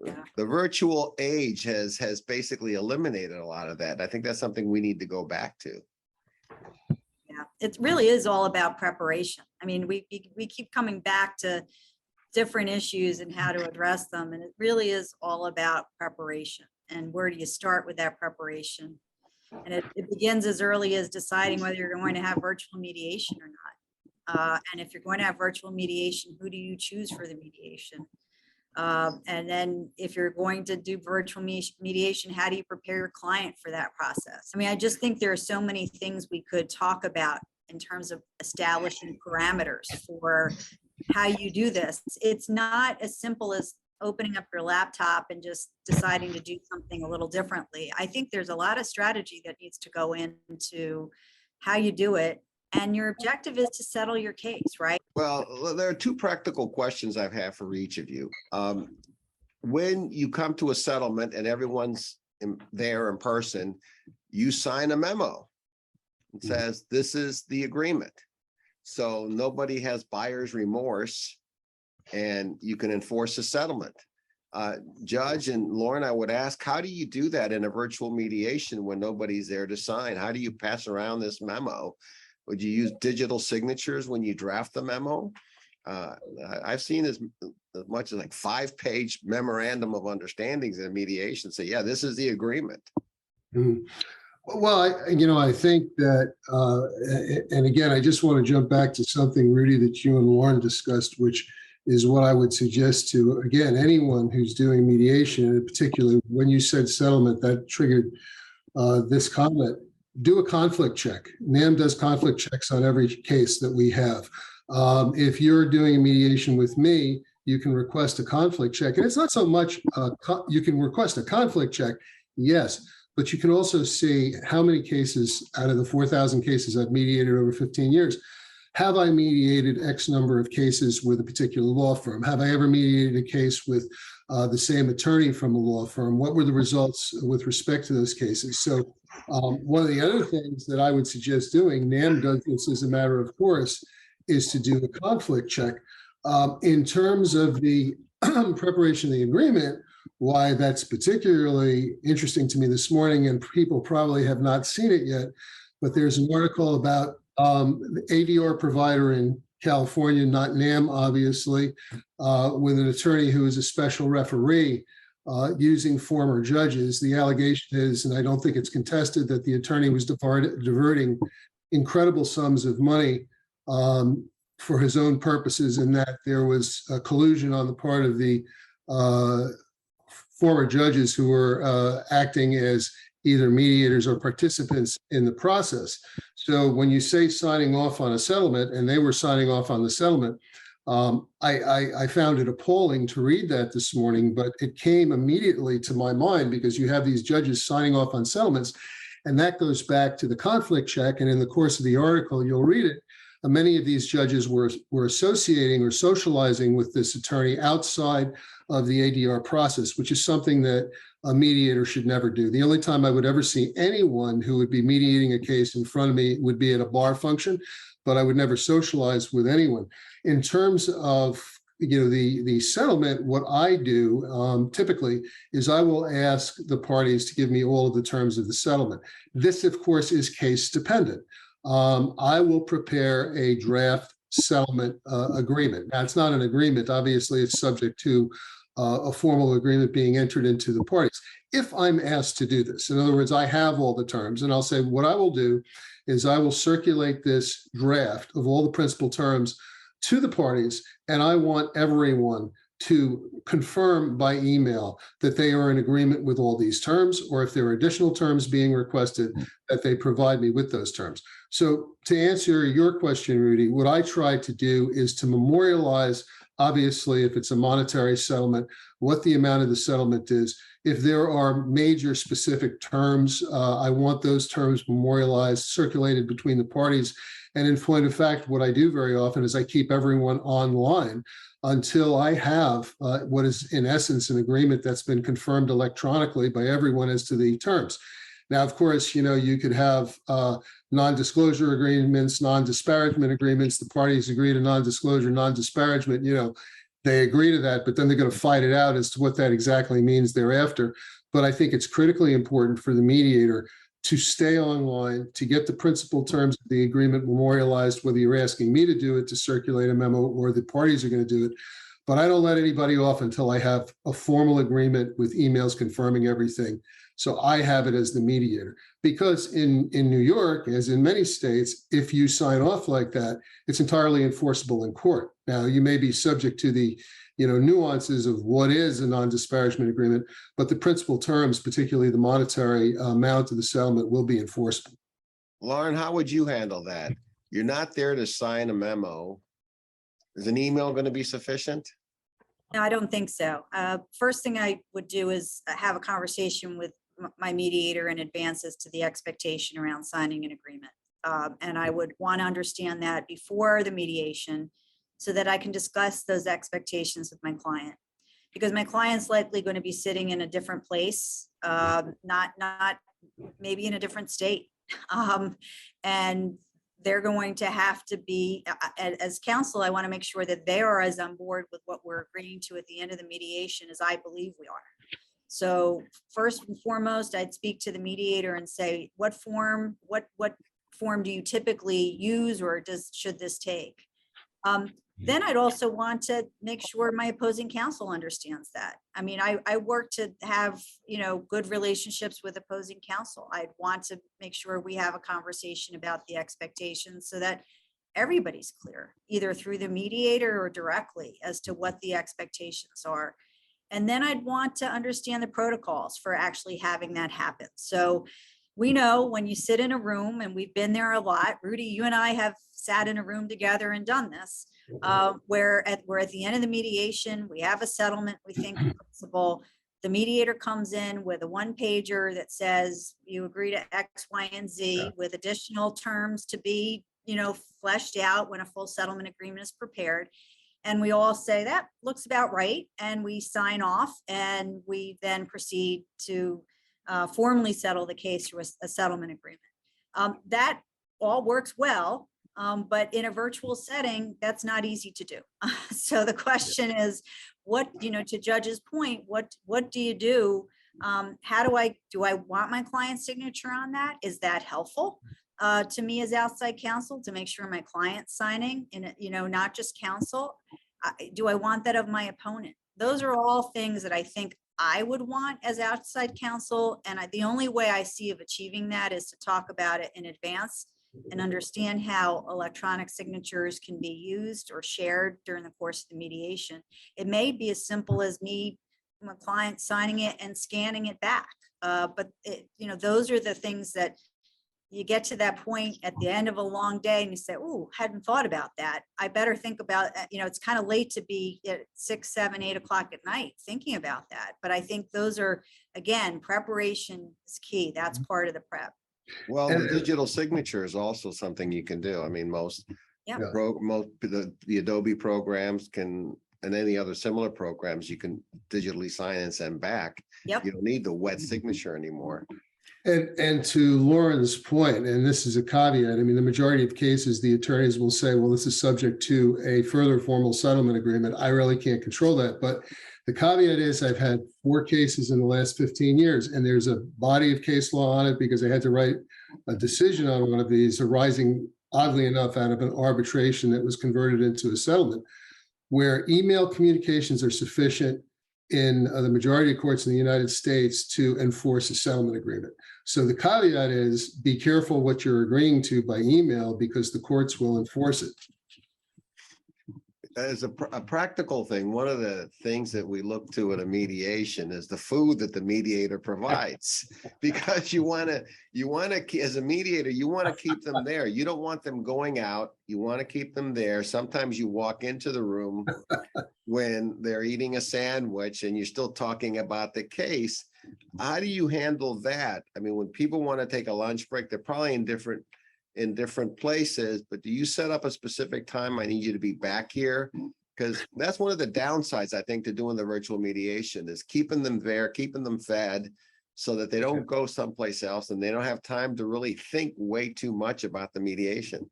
Yeah. The virtual age has basically eliminated a lot of that. I think that's something we need to go back to. Yeah, it really is all about preparation. I mean, we keep coming back to different issues and how to address them, and it really is all about preparation. And where do you start with that preparation? And it begins as early as deciding whether you're going to have virtual mediation or not. And if you're going to have virtual mediation, who do you choose for the mediation? And then if you're going to do virtual mediation, how do you prepare your client for that process? I mean, I just think there are so many things we could talk about in terms of establishing parameters for how you do this. It's not as simple as opening up your laptop and just deciding to do something a little differently. I think there's a lot of strategy that needs to go into how you do it. And your objective is to settle your case, right? Well, there are two practical questions I've had for each of you. When you come to a settlement and everyone's there in person, you sign a memo. It says, this is the agreement. So nobody has buyer's remorse and you can enforce a settlement. Judge and Lauren, I would ask, how do you do that in a virtual mediation when nobody's there to sign? How do you pass around this memo? Would you use digital signatures when you draft the memo? I've seen as much as like 5-page memorandum of understandings in mediation say, yeah, this is the agreement. Mhm. Well, I think that, and again, I just want to jump back to something, Rudy, that you and Lauren discussed, which is what I would suggest to, again, anyone who's doing mediation, and particularly when you said settlement, that triggered this comment. Do a conflict check. NAM does conflict checks on every case that we have. If you're doing a mediation with me, you can request a conflict check. And it's not so much, you can request a conflict check, yes, but you can also see how many cases out of the 4,000 cases I've mediated over 15 years, have I mediated X number of cases with a particular law firm? Have I ever mediated a case with the same attorney from a law firm? What were the results with respect to those cases? So one of the other things that I would suggest doing, NAM does this as a matter of course, is to do a conflict check. In terms of the preparation of the agreement, why that's particularly interesting to me this morning, and people probably have not seen it yet, but there's an article about the ADR provider in California, not NAM, obviously, with an attorney who is a special referee using former judges. The allegation is, and I don't think it's contested, that the attorney was diverting incredible sums of money for his own purposes, and that there was a collusion on the part of the former judges who were acting as either mediators or participants in the process. So when you say signing off on a settlement, and they were signing off on the settlement, I found it appalling to read that this morning, but it came immediately to my mind because you have these judges signing off on settlements, and that goes back to the conflict check. And in the course of the article, you'll read it. Many of these judges were associating or socializing with this attorney outside of the ADR process, which is something that a mediator should never do. The only time I would ever see anyone who would be mediating a case in front of me would be at a bar function, but I would never socialize with anyone. In terms of the settlement, what I do typically is I will ask the parties to give me all of the terms of the settlement. This, of course, is case dependent. I will prepare a draft settlement agreement. Now, it's not an agreement. Obviously, it's subject to a formal agreement being entered into the parties. If I'm asked to do this, in other words, I have all the terms, and I'll say what I will do is I will circulate this draft of all the principal terms to the parties, and I want everyone to confirm by email that they are in agreement with all these terms, or if there are additional terms being requested, that they provide me with those terms. So to answer your question, Rudy, what I try to do is to memorialize obviously, if it's a monetary settlement, what the amount of the settlement is. If there are major specific terms, I want those terms memorialized, circulated between the parties. And in point of fact, what I do very often is I keep everyone online until I have what is in essence an agreement that's been confirmed electronically by everyone as to the terms. Now, of course, you could have non-disclosure agreements, non-disparagement agreements. The parties agree to non-disclosure, non-disparagement, they agree to that, but then they're going to fight it out as to what that exactly means thereafter. But I think it's critically important for the mediator to stay online, to get the principal terms of the agreement memorialized, whether you're asking me to do it, to circulate a memo, or the parties are going to do it. But I don't let anybody off until I have a formal agreement with emails confirming everything. So I have it as the mediator. Because in New York, as in many states, if you sign off like that, it's entirely enforceable in court. Now, you may be subject to the nuances of what is a non-disparagement agreement, but the principal terms, particularly the monetary amount of the settlement, will be enforceable. Lauren, how would you handle that? You're not there to sign a memo. Is an email going to be sufficient? No, I don't think so. First thing I would do is have a conversation with my mediator in advance as to the expectation around signing an agreement. And I would want to understand that before the mediation so that I can discuss those expectations with my client. Because my client's likely going to be sitting in a different place, not maybe in a different state. And they're going to have to be, as counsel, I want to make sure that they are as on board with what we're agreeing to at the end of the mediation as I believe we are. So first and foremost, I'd speak to the mediator and say, what form do you typically use, or should this take? Then I'd also want to make sure my opposing counsel understands that. I mean, I work to have, good relationships with opposing counsel. I'd want to make sure we have a conversation about the expectations so that everybody's clear, either through the mediator or directly, as to what the expectations are. And then I'd want to understand the protocols for actually having that happen. So we know when you sit in a room, and we've been there a lot, Rudy, you and I have sat in a room together and done this, where we're at the end of the mediation, we have a settlement, we think in principle, the mediator comes in with a one-pager that says you agree to X, Y, and Z with additional terms to be, fleshed out when a full settlement agreement is prepared. And we all say that looks about right, and we sign off, and we then proceed to formally settle the case through a settlement agreement. That all works well, but in a virtual setting, that's not easy to do. So the question is, to Judge's point, what do you do? How do I want my client's signature on that? Is that helpful to me as outside counsel to make sure my client's signing, and not just counsel? Do I want that of my opponent? Those are all things that I think I would want as outside counsel. And the only way I see of achieving that is to talk about it in advance and understand how electronic signatures can be used or shared during the course of the mediation. It may be as simple as my client signing it and scanning it back. But those are the things that you get to that point at the end of a long day and you say, oh, hadn't thought about that. I better think about, it's kind of late to be at 6, 7, 8 o'clock at night thinking about that. But I think those are, again, preparation is key. That's part of the prep. Well, the digital signature is also something you can do. I mean, most the Adobe programs can, and any other similar programs, you can digitally sign and send back. Yep. You don't need the wet signature anymore. And to Lauren's point, and this is a caveat, I mean, the majority of cases, the attorneys will say, well, this is subject to a further formal settlement agreement. I really can't control that. But the caveat is I've had 4 cases in the last 15 years, and there's a body of case law on it because I had to write a decision on one of these arising, oddly enough, out of an arbitration that was converted into a settlement, where email communications are sufficient in the majority of courts in the United States to enforce a settlement agreement. So the caveat is be careful what you're agreeing to by email because the courts will enforce it. as a practical thing, one of the things that we look to in a mediation is the food that the mediator provides. Because you want to, as a mediator, you want to keep them there. You don't want them going out. You want to keep them there. Sometimes you walk into the room when they're eating a sandwich and you're still talking about the case. How do you handle that? I mean, when people want to take a lunch break, they're probably in different places, but do you set up a specific time? I need you to be back here, because that's one of the downsides, I think, to doing the virtual mediation is keeping them there, keeping them fed so that they don't go someplace else and they don't have time to really think way too much about the mediation.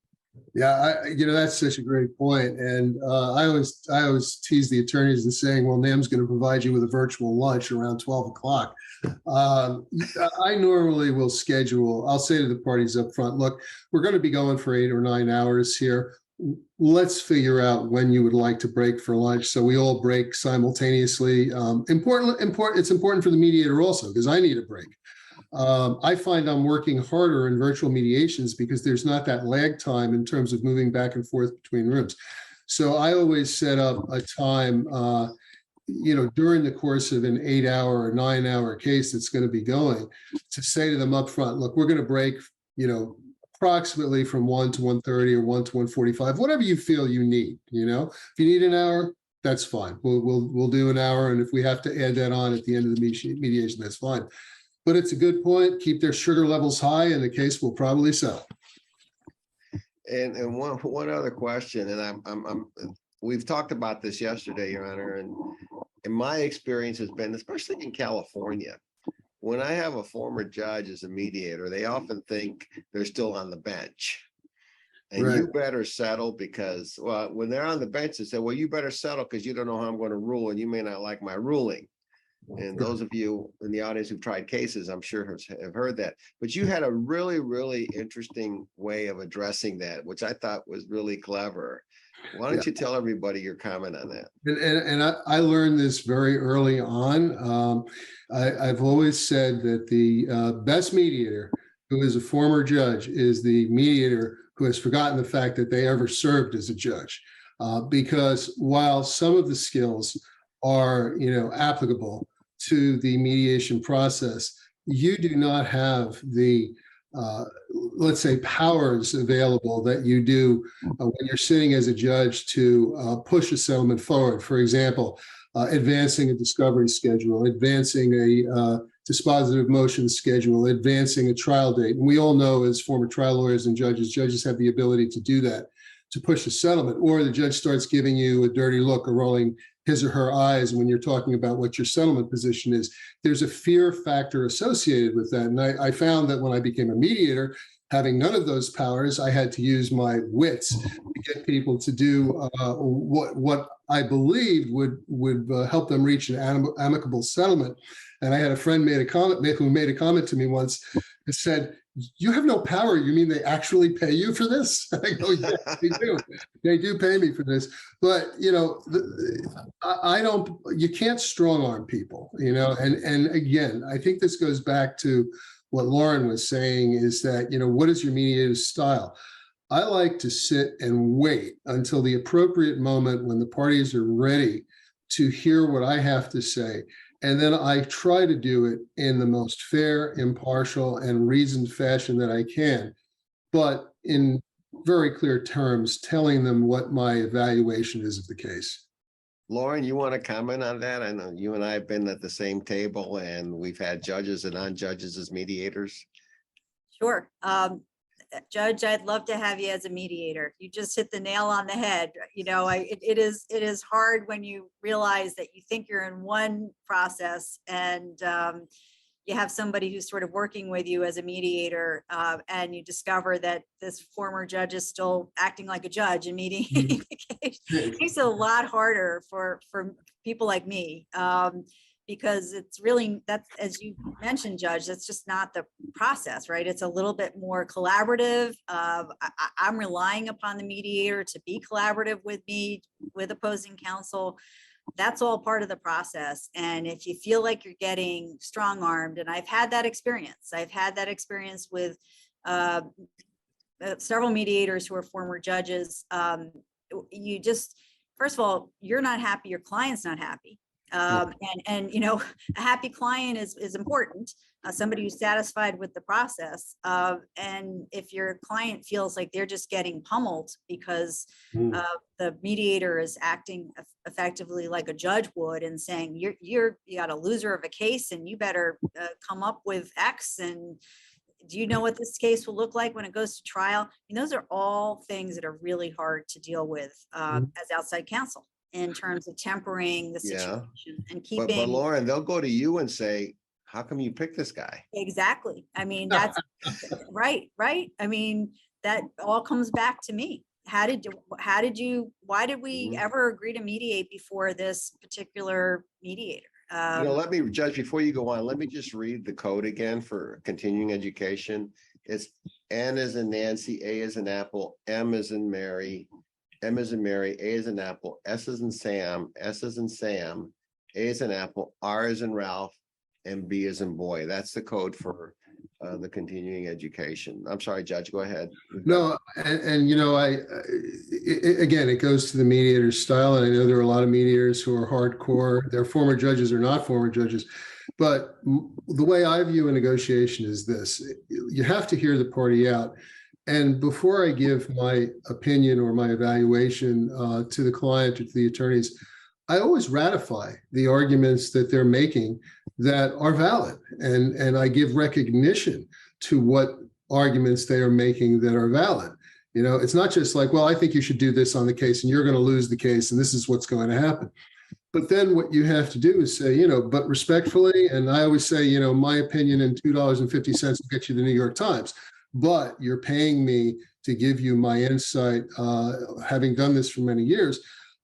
Yeah, that's such a great point. And I always tease the attorneys and saying, well, NAM's going to provide you with a virtual lunch around 12 o'clock. I normally will schedule, I'll say to the parties up front, look, we're going to be going for 8 or 9 hours here. Let's figure out when you would like to break for lunch. So we all break simultaneously. It's important for the mediator also, because I need a break. I find I'm working harder in virtual mediations because there's not that lag time in terms of moving back and forth between rooms. So I always set up a time, during the course of an 8-hour or 9-hour case that's going to be going, to say to them up front, look, we're going to break, approximately from 1 to 1:30 or 1 to 1:45, whatever you feel you need. If you need an hour, that's fine. We'll do an hour, and if we have to add that on at the end of the mediation, that's fine. But it's a good point. Keep their sugar levels high, and the case will probably sell. And one other question, and we've talked about this yesterday, Your Honor, and my experience has been, especially in California, when I have a former judge as a mediator, they often think they're still on the bench. And Right. You better settle because, well, when they're on the bench, they say, well, you better settle because you don't know how I'm going to rule and you may not like my ruling. And those of you in the audience who've tried cases, I'm sure have heard that. But you had a really, really interesting way of addressing that, which I thought was really clever. Why don't you tell everybody your comment on that? And I learned this very early on. I've always said that the best mediator who is a former judge is the mediator who has forgotten the fact that they ever served as a judge. Because while some of the skills are, applicable to the mediation process, you do not have the let's say powers available that you do when you're sitting as a judge to push a settlement forward. For example, advancing a discovery schedule, advancing a dispositive motion schedule, advancing a trial date. And we all know, as former trial lawyers and judges have the ability to do that, to push a settlement. Or the judge starts giving you a dirty look or rolling his or her eyes when you're talking about what your settlement position is. There's a fear factor associated with that. And I found that when I became a mediator, having none of those powers, I had to use my wits to get people to do what I believed would help them reach an amicable settlement. And I had a friend who made a comment to me once that said, "You have no power. You mean they actually pay you for this?" I go, "Yes, they do. They do pay me for this." But I don't. You can't strong arm people. And again, I think this goes back to what Lauren was saying, is that what is your mediator's style? I like to sit and wait until the appropriate moment when the parties are ready to hear what I have to say. And then I try to do it in the most fair, impartial, and reasoned fashion that I can, but in very clear terms, telling them what my evaluation is of the case. Lauren, you want to comment on that? I know you and I have been at the same table and we've had judges and non-judges as mediators. Sure. Judge, I'd love to have you as a mediator. You just hit the nail on the head. It is hard when you realize that you think you're in one process and you have somebody who's sort of working with you as a mediator, and you discover that this former judge is still acting like a judge and mediating the case. It makes it a lot harder for people like me. Because it's really, that's, as you mentioned, Judge, that's just not the process, right? It's a little bit more collaborative. I'm relying upon the mediator to be collaborative with me, with opposing counsel. That's all part of the process. And if you feel like you're getting strong-armed, and I've had that experience with several mediators who are former judges, first of all, you're not happy, your client's not happy. And you know, a happy client is important, somebody who's satisfied with the process. And if your client feels like they're just getting pummeled because the mediator is acting effectively like a judge would and saying, you got a loser of a case and you better come up with X, and do you know what this case will look like when it goes to trial? I mean, those are all things that are really hard to deal with as outside counsel in terms of tempering the situation and keeping. But Lauren, they'll go to you and say, how come you picked this guy? Exactly. I mean, that's right. I mean, that all comes back to me. Why did we ever agree to mediate before this particular mediator? Let me, Judge, before you go on, let me just read the code again for continuing education. It's N as in Nancy, A as in Apple, M as in Mary, M as in Mary, A as in Apple, S as in Sam, S as in Sam, A as in Apple, R as in Ralph, and B as in boy. That's the code for the continuing education. I'm sorry, Judge, go ahead. No, and again, it goes to the mediator's style. And I know there are a lot of mediators who are hardcore. They're former judges or not former judges. But the way I view a negotiation is this: you have to hear the party out. And before I give my opinion or my evaluation to the client or to the attorneys, I always ratify the arguments that they're making that are valid. And I give recognition to what arguments they are making that are valid. You know, it's not just like, well, I think you should do this on the case and you're going to lose the case and this is what's going to happen. But then what you have to do is say, but respectfully, and I always say, my opinion in $2.50 will get you the New York Times. But you're paying me to give you my insight, having done this for many years.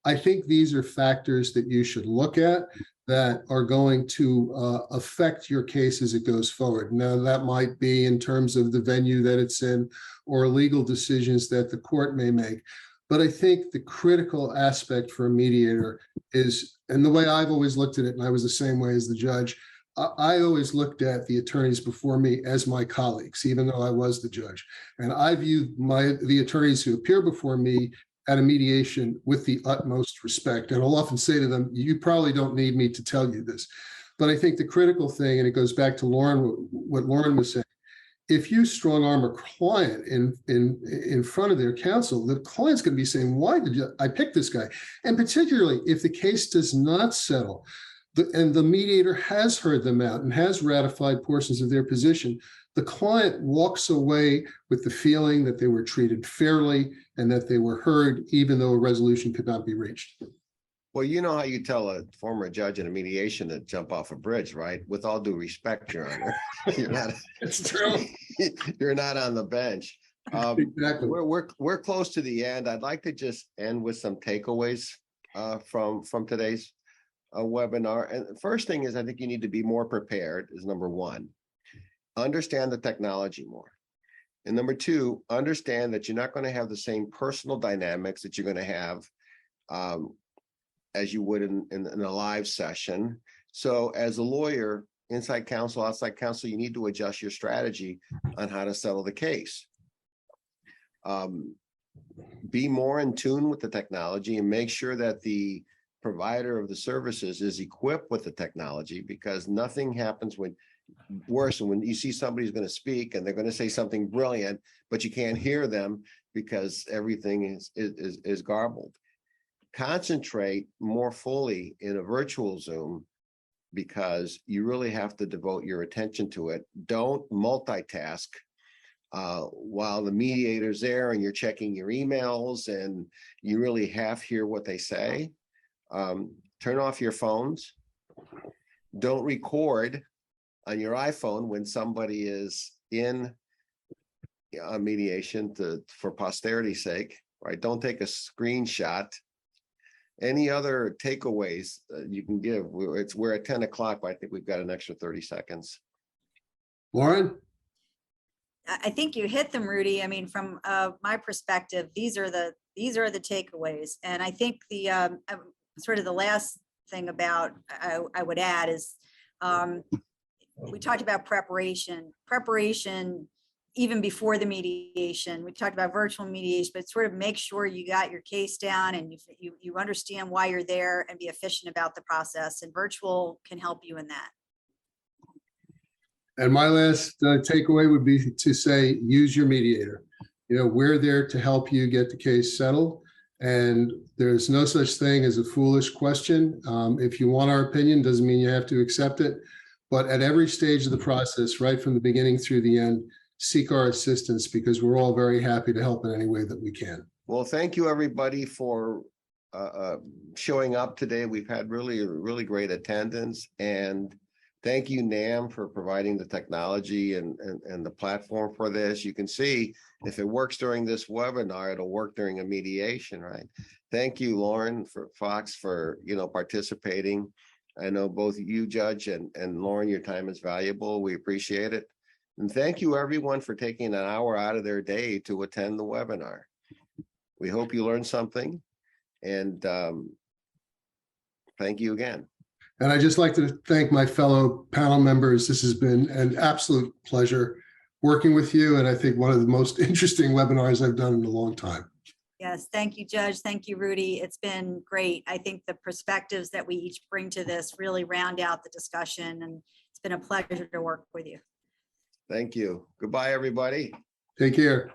I think these are factors that you should look at that are going to affect your case as it goes forward. Now, that might be in terms of the venue that it's in or legal decisions that the court may make. But I think the critical aspect for a mediator is, and the way I've always looked at it, and I was the same way as the judge, I always looked at the attorneys before me as my colleagues, even though I was the judge. And I viewed the attorneys who appear before me at a mediation with the utmost respect. And I'll often say to them, you probably don't need me to tell you this. But I think the critical thing, and it goes back to what Lauren was saying, if you strong arm a client in front of their counsel, the client's going to be saying, why did I pick this guy? And particularly if the case does not settle, and the mediator has heard them out and has ratified portions of their position, the client walks away with the feeling that they were treated fairly and that they were heard, even though a resolution could not be reached. Well, you know how you tell a former judge in a mediation to jump off a bridge, right? With all due respect, Your Honor, you're not. It's true. You're not on the bench. Exactly. We're close to the end. I'd like to just end with some takeaways from today's webinar. And the first thing is, I think you need to be more prepared. Is number one. Understand the technology more. And number two, understand that you're not going to have the same personal dynamics that you're going to have as you would in a live session. So as a lawyer, inside counsel, outside counsel, you need to adjust your strategy on how to settle the case. Be more in tune with the technology and make sure that the provider of the services is equipped with the technology, because nothing happens worse than when you see somebody's going to speak and they're going to say something brilliant, but you can't hear them because everything is garbled. Concentrate more fully in a virtual Zoom because you really have to devote your attention to it. Don't multitask while the mediator's there and you're checking your emails and you really half hear what they say. Turn off your phones. Don't record on your iPhone when somebody is in a mediation for posterity's sake, right? Don't take a screenshot. Any other takeaways you can give? We're at 10 o'clock, but I think we've got an extra 30 seconds. Lauren? I think you hit them, Rudy. I mean, from my perspective, these are the takeaways. And I think the sort of the last thing about I would add is we talked about preparation. Preparation even before the mediation. We talked about virtual mediation, but sort of make sure you got your case down and you understand why you're there and be efficient about the process. And virtual can help you in that. And my last takeaway would be to say, use your mediator. You know, we're there to help you get the case settled. And there's no such thing as a foolish question. If you want our opinion, doesn't mean you have to accept it. But at every stage of the process, right from the beginning through the end, seek our assistance, because we're all very happy to help in any way that we can. Well, thank you, everybody, for showing up today. We've had really great attendance, and thank you, NAM, for providing the technology and the platform for this. You can see if it works during this webinar, it'll work during a mediation, right? Thank you, Lauren, for Fox, for participating. I know both you, Judge, and Lauren, your time is valuable. We appreciate it. And thank you, everyone, for taking an hour out of their day to attend the webinar. We hope you learned something, and thank you again. And I'd just like to thank my fellow panel members. This has been an absolute pleasure working with you, and I think one of the most interesting webinars I've done in a long time. Yes, thank you, Judge. Thank you, Rudy. It's been great. I think the perspectives that we each bring to this really round out the discussion, and it's been a pleasure to work with you. Thank you. Goodbye, everybody. Take care.